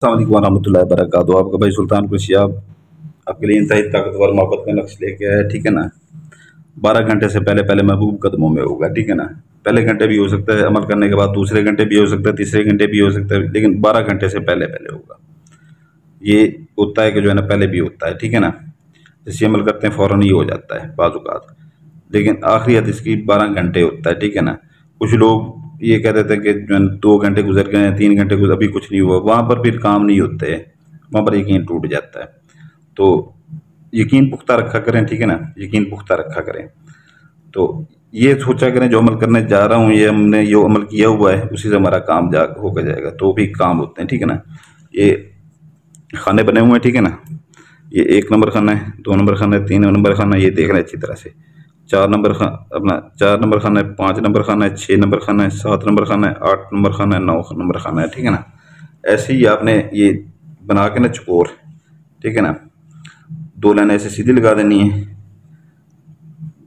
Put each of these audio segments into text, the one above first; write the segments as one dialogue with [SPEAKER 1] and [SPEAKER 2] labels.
[SPEAKER 1] अस्सलाम वालेकुम वरहमतुल्लाहि वबरकातुहू। आपका भाई सुल्तान कुरैशी आपके लिए इंतहाई ताकतवर मोहब्बत का नक्श लेके आया है, ठीक है ना। 12 घंटे से पहले पहले महबूब कदमों में होगा, ठीक है ना। पहले घंटे भी हो सकता है, अमल करने के बाद दूसरे घंटे भी हो सकता है, तीसरे घंटे भी हो सकता है, लेकिन 12 घंटे से पहले पहले होगा। ये होता है कि जो है ना पहले भी होता है, ठीक है ना। जैसे अमल करते हैं फ़ौरन ही हो जाता है बाज़ औक़ात, लेकिन आखिरी हद इसकी 12 घंटे होता है, ठीक है ना। कुछ लोग ये कह देते हैं कि जो है 2 घंटे गुजर गए हैं, 3 घंटे गुजर, अभी कुछ नहीं हुआ, वहाँ पर फिर काम नहीं होते, वहाँ पर यकीन टूट जाता है। तो यकीन पुख्ता रखा करें, ठीक है ना, यकीन पुख्ता रखा करें। तो ये सोचा करें जो अमल करने जा रहा हूँ, ये हमने जो अमल किया हुआ है उसी से हमारा काम जा होकर जाएगा, तो भी काम होते हैं, ठीक है ना। ये खाने बने हुए हैं, ठीक है ना। ये 1 नंबर खाना है, 2 नंबर खाना है, 3 नंबर खाना है, ये देख रहे हैं अच्छी तरह से। 4 नंबर अपना 4 नंबर खाना है, 5 नंबर खाना है, 6 नंबर खाना है, 7 नंबर खाना है, 8 नंबर खाना है, 9 नंबर खाना है, ठीक है ना। ऐसे ही आपने ये बना के ना चकोर, ठीक है ना, 2 लाइनें ऐसे सीधी लगा देनी है,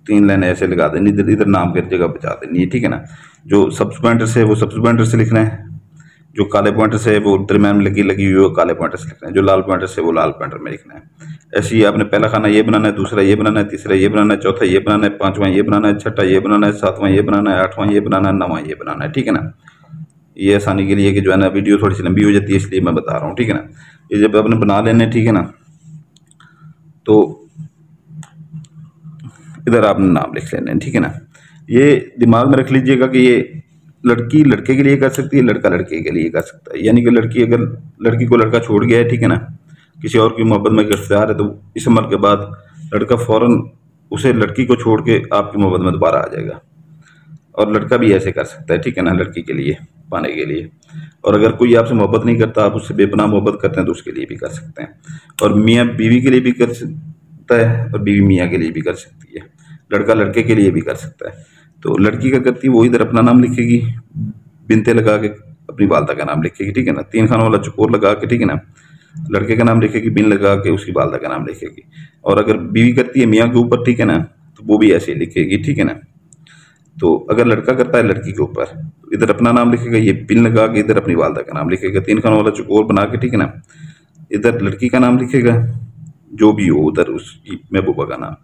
[SPEAKER 1] 3 लाइनें ऐसे लगा देनी, इधर इधर नाम की जगह बचा देनी है, ठीक है ना। जो सब्स पॉइंटर से वो सब्स पॉइंटर से लिखना है, जो काले पॉइंटर से वो दरम्यान में लगी लगी हुई वो काले पॉइंटर से लिखना है, जो लाल पॉइंटर से वो लाल पॉइंटर में लिखना है। ऐसे ही आपने पहला खाना ये बनाना है, दूसरा ये बनाना है, तीसरा ये बनाना है, चौथा ये बनाना है, 5वां ये बनाना है, छठा ये बनाना है, 7वां ये बनाना है, 8वां ये बनाना है, 9वां ये बनाना है, ठीक है ना। ये आसानी के लिए कि जो है ना वीडियो थोड़ी सी लंबी हो जाती है, इसलिए मैं बता रहा हूँ, ठीक है ना। ये जब आपने बना लेने, ठीक है ना, तो इधर आपने नाम लिख लेना है, ठीक है ना। ये दिमाग में रख लीजिएगा कि ये लड़की लड़के के लिए कर सकती है, लड़का लड़के के लिए कर सकता है। यानी कि लड़की अगर लड़की को लड़का छोड़ गया है, ठीक है ना, किसी और की मोहब्बत में गिरफ्तार है, तो इस अमल के बाद लड़का फ़ौरन उसे लड़की को छोड़ के आपकी मोहब्बत में दोबारा आ जाएगा। और लड़का भी ऐसे कर सकता है, ठीक है ना, लड़की के लिए पाने के लिए। और अगर कोई आपसे मोहब्बत नहीं करता, आप उससे बेपनाह मोहब्बत करते हैं, तो उसके लिए भी कर सकते हैं। और मियाँ बीवी के लिए भी कर सकता है, और बीवी मियाँ के लिए भी कर सकती है, लड़का लड़के के लिए भी कर सकता है। तो लड़की क्या करती है, वो इधर अपना नाम लिखेगी, बिनते लगा के अपनी वालदा का नाम लिखेगी, ठीक है ना, 3 खानों वाला चकोर लगा के, ठीक है ना। लड़के का नाम लिखेगी, बिन लगा के उसकी वालदा का नाम लिखेगी। और अगर बीवी करती है मियाँ के ऊपर, ठीक है ना, तो वो भी ऐसे ही लिखेगी, ठीक है ना। तो अगर लड़का करता है लड़की के ऊपर, तो इधर अपना नाम लिखेगा, ये पिन लगा के इधर अपनी वालदा का नाम लिखेगा, 3 खानों वाला चकोर बना के, ठीक है ना। इधर लड़की का नाम लिखेगा, जो भी हो, उधर उसकी महबूबा का नाम,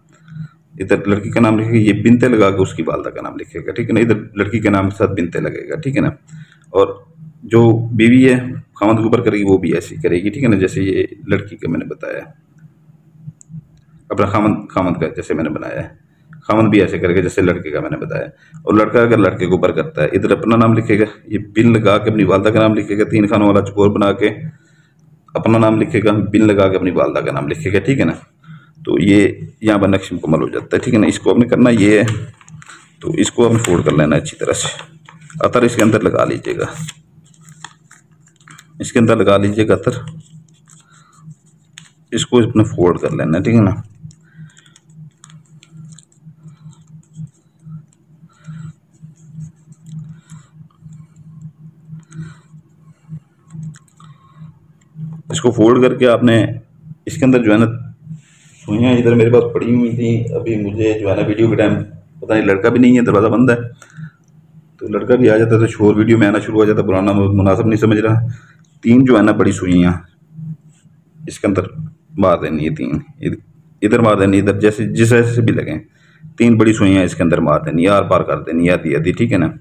[SPEAKER 1] इधर लड़की का नाम लिखेगा, ये बिनते लगा के उसकी वालदा का नाम लिखेगा, ठीक है ना। इधर लड़की के नाम के साथ बिनते लगेगा, ठीक है ना। और जो बीवी है खामद के ऊपर करेगी, वो भी ऐसी करेगी, ठीक है ना, जैसे ये लड़की का मैंने बताया, अपना खामद खामद का जैसे मैंने बनाया है, खामद भी ऐसे करेगा जैसे लड़के का मैंने बताया। और लड़का अगर लड़के के ऊपर करता है, इधर अपना नाम लिखेगा, ये बिन लगा के अपनी वालदा का नाम लिखेगा, 3 खानों वाला चकोर बना के अपना नाम लिखेगा, बिन लगा के अपनी वालदा का नाम लिखेगा, ठीक है ना। तो ये यहाँ पर नक्श मुकम्मल हो जाता है, ठीक है ना। इसको आपने करना ये है, तो इसको आपने फोल्ड कर लेना अच्छी तरह से, अतर इसके अंदर लगा लीजिएगा, इसके अंदर लगा लीजिएगा अतर, इसको अपने फोल्ड कर लेना है, ठीक है ना। इसको फोल्ड करके आपने इसके अंदर जो है ना सुइयाँ इधर मेरे पास पड़ी हुई थी, अभी मुझे जो है ना वीडियो के टाइम पता नहीं, लड़का भी नहीं है, दरवाज़ा बंद है, तो लड़का भी आ जाता तो शोर वीडियो में आना शुरू हो जाता, बुलाना मुनासिब नहीं समझ रहा। 3 जो है ना बड़ी सुइयाँ इसके अंदर मार देनी है, 3 इधर मार देनी, इधर जैसे जिस ऐसे भी लगें, 3 बड़ी सुइयाँ इसके अंदर मार देनी, आर पार कर देनी, आधी आधी, ठीक है ना।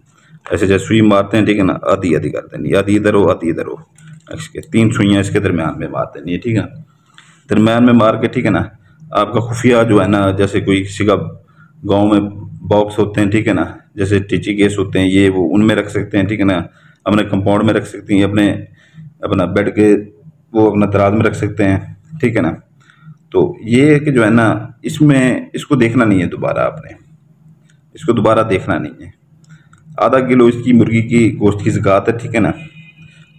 [SPEAKER 1] ऐसे जैसे सुई मारते हैं, ठीक है ना, आधी आधी कर देनी, आधी इधर हो आधी इधर हो, इसके 3 सुइयाँ इसके दरमियान में मार देनी है, ठीक है। दरमियान में मार के, ठीक है ना, आपका खुफिया जो है ना, जैसे कोई किसी का गाँव में बॉक्स होते हैं, ठीक है ना, जैसे टीची केस होते हैं, ये वो उनमें रख सकते हैं, ठीक है ना। अपने कंपाउंड में रख सकती हैं, अपने अपना बेड के वो अपना दराज में रख सकते हैं, ठीक है ना। तो ये है कि जो है ना, इसमें इसको देखना नहीं है दोबारा, आपने इसको दोबारा देखना नहीं है। आधा किलो इसकी मुर्गी की गोश्त की ज़कात है, ठीक है ना।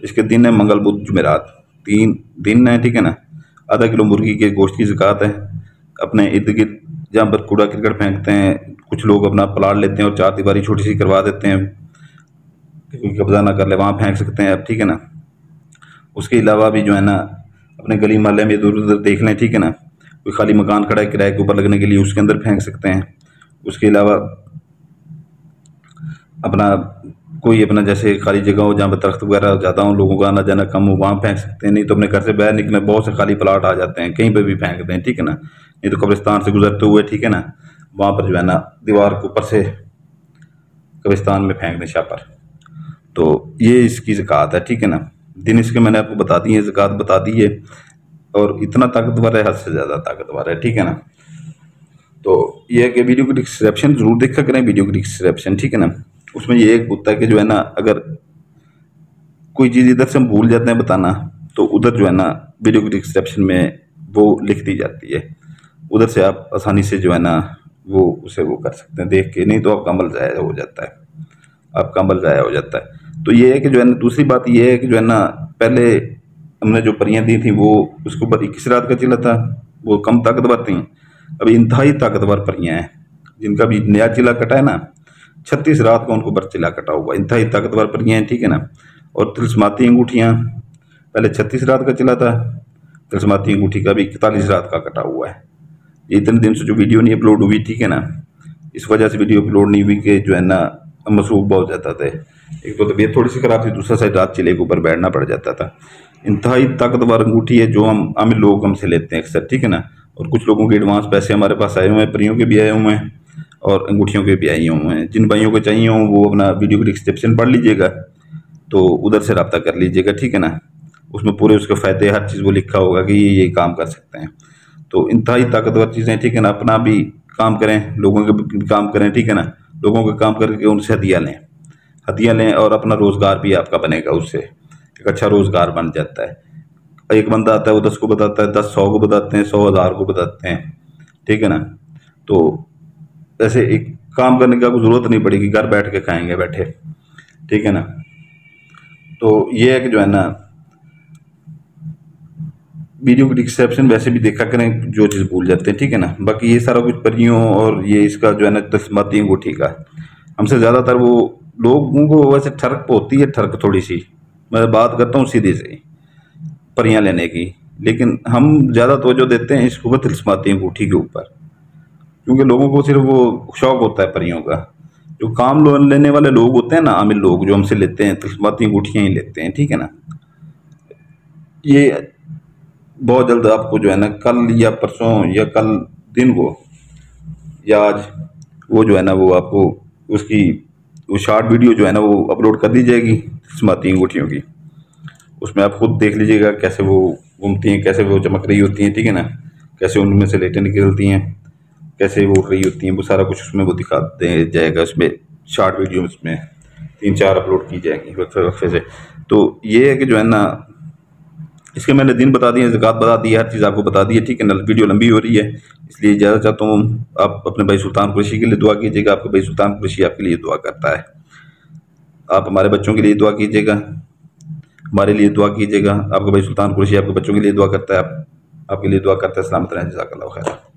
[SPEAKER 1] इसके दिन है मंगल बुध जुमेरात, 3 दिन है, ठीक है ना। आधा किलो मुर्गी के गोश्त की ज़कात है। अपने इर्द गिर्द जहाँ पर कूड़ा करकट फेंकते हैं, कुछ लोग अपना प्लाट लेते हैं और 4 दीवारी छोटी सी करवा देते हैं कि कोई कब्जा ना कर ले, वहाँ फेंक सकते हैं आप, ठीक है ना। उसके अलावा भी जो है ना अपने गली मोहल्ले में इधर उधर देख लें, ठीक है ना, कोई खाली मकान खड़ा है किराए के ऊपर लगने के लिए, उसके अंदर फेंक सकते हैं। उसके अलावा अपना कोई अपना जैसे खाली जगह हो जहाँ पर दरख्त वगैरह ज़्यादा हो, लोगों का आना जाना कम हो, वहाँ फेंक सकते हैं। नहीं तो अपने घर से बाहर निकले, बहुत से खाली प्लाट आ जाते हैं, कहीं पर भी फेंक दें, ठीक है ना। नहीं तो कब्रिस्तान से गुजरते हुए, ठीक है ना, वहाँ पर जो है ना दीवार के ऊपर से कब्रिस्तान में फेंक दें शापर। तो ये इसकी ज़कात है, ठीक है ना। दिन इसके मैंने आपको बता दिए, ज़कात बता दी है, और इतना ताकतवर है, हद से ज़्यादा ताकतवर है, ठीक है ना। तो ये है कि वीडियो की डिस्क्रिप्शन जरूर देखा करें, वीडियो की डिस्क्रिप्शन, ठीक है ना। उसमें ये एक होता है कि जो है ना, अगर कोई चीज़ इधर से हम भूल जाते हैं बताना, तो उधर जो है ना वीडियो की डिस्क्रिप्शन में वो लिख दी जाती है, उधर से आप आसानी से जो है ना वो उसे वो कर सकते हैं देख के। नहीं तो आपका अमल ज़ाया हो जाता है, आपका अमल ज़ाया हो जाता है। तो ये है कि जो है ना, दूसरी बात ये है कि जो है ना, पहले हमने जो परियां दी थी वो उसके ऊपर 21 रात का चिल्ला था, वो कम ताकतवर थी। अभी इंतहाई ताकतवर परियां हैं जिनका भी नया चिल्ला कटा है ना, 36 रात का उनको ऊपर चिल्ला कटा हुआ, इंतहाई ताकतवर परियां हैं, ठीक है ना। और तिलस्माती अंगूठियाँ, पहले 36 रात का चिल्ला था, तिलस्माती अंगूठी का भी 41 रात का कटा हुआ है। ये इतने दिन से जो वीडियो नहीं अपलोड हुई, ठीक है ना, इस वजह से वीडियो अपलोड नहीं हुई कि जो है ना मसरूफ बहुत जाता था। एक तो तबीयत थोड़ी सी खराब थी, दूसरा साइड रात चिल्ले के ऊपर बैठना पड़ जाता था। इंतहाई ताकतवर अंगूठी है जो हम आमिर लोग हमसे लेते हैं अक्सर, ठीक है ना। और कुछ लोगों के एडवांस पैसे हमारे पास आए हुए हैं, परियों के भी आए हुए हैं और अंगूठियों के भी आए हुए हैं। जिन भाइयों को चाहिए हों वो अपना वीडियो की डिस्क्रिप्शन पढ़ लीजिएगा, तो उधर से रब्ता कर लीजिएगा, ठीक है ना। उसमें पूरे उसके फ़ायदे हर चीज़ वो लिखा होगा कि ये काम कर सकते हैं। तो इंतहाई ताकतवर चीज़ें, ठीक है ना। अपना भी काम करें, लोगों के भी काम करें, ठीक है ना। लोगों के काम करके उनसे हदिया लें और अपना रोज़गार भी आपका बनेगा, उससे एक अच्छा रोज़गार बन जाता है। एक बंदा आता है वो 10 को बताता है, 10 100 को बताते हैं, 100 1000 को बताते हैं, ठीक है ना। तो ऐसे एक काम करने की आपको ज़रूरत नहीं पड़ेगी, घर बैठ के खाएंगे बैठे, ठीक है ना। तो ये है कि जो है ना वीडियो की डिस्क्रिप्शन वैसे भी देखा करें, जो चीज़ भूल जाते हैं, ठीक है ना। बाकी ये सारा कुछ परियों और ये इसका जो है ना तस्माती अंगूठी का, हमसे ज़्यादातर वो लोगों को वैसे ठरक होती है, ठरक थोड़ी सी, मैं बात करता हूँ सीधी से परियां लेने की, लेकिन हम ज़्यादा तवज्जो देते हैं इसके ऊपर तिलस्माती अंगूठी के ऊपर, क्योंकि लोगों को सिर्फ वो शौक होता है परियों का। जो काम लेने वाले लोग होते हैं ना, आमिर लोग जो हमसे लेते हैं तिलस्माती अंगूठियाँ ही लेते हैं, ठीक है ना। ये बहुत जल्द आपको जो है ना कल या परसों या कल दिन को या आज वो जो है ना वो आपको उसकी वो शॉर्ट वीडियो जो है ना वो अपलोड कर दी जाएगी तिलस्माती अंगूठियों की। उसमें आप खुद देख लीजिएगा कैसे वो घूमती हैं, कैसे वो चमक रही होती हैं, ठीक है ना। कैसे उनमें से लाइटें निकलती हैं, कैसे वो उड़ रही होती हैं, वो सारा कुछ उसमें वो दिखा दे जाएगा। उसमें शॉर्ट वीडियो उसमें 3-4 अपलोड की जाएंगी वक्फे वक्फे से। तो ये है कि जो है ना इसके मैंने दिन बता दिए, ज़कात बता दी, हर चीज़ आपको बता दी है, ठीक है ना। वीडियो लंबी हो रही है इसलिए इजाज़त चाहता हूँ। आप अपने भाई सुल्तान कुरैशी के लिए दुआ कीजिएगा, आपका भाई सुल्तान कुरैशी आपके लिए दुआ करता है। आप हमारे बच्चों के लिए दुआ कीजिएगा, हमारे लिए दुआ कीजिएगा। आपका भाई सुल्तान कुरैशी आपके बच्चों के लिए दुआ करता है, आपके लिए दुआ करता है। सलामत रहें, जज़ाकल्लाह खैर।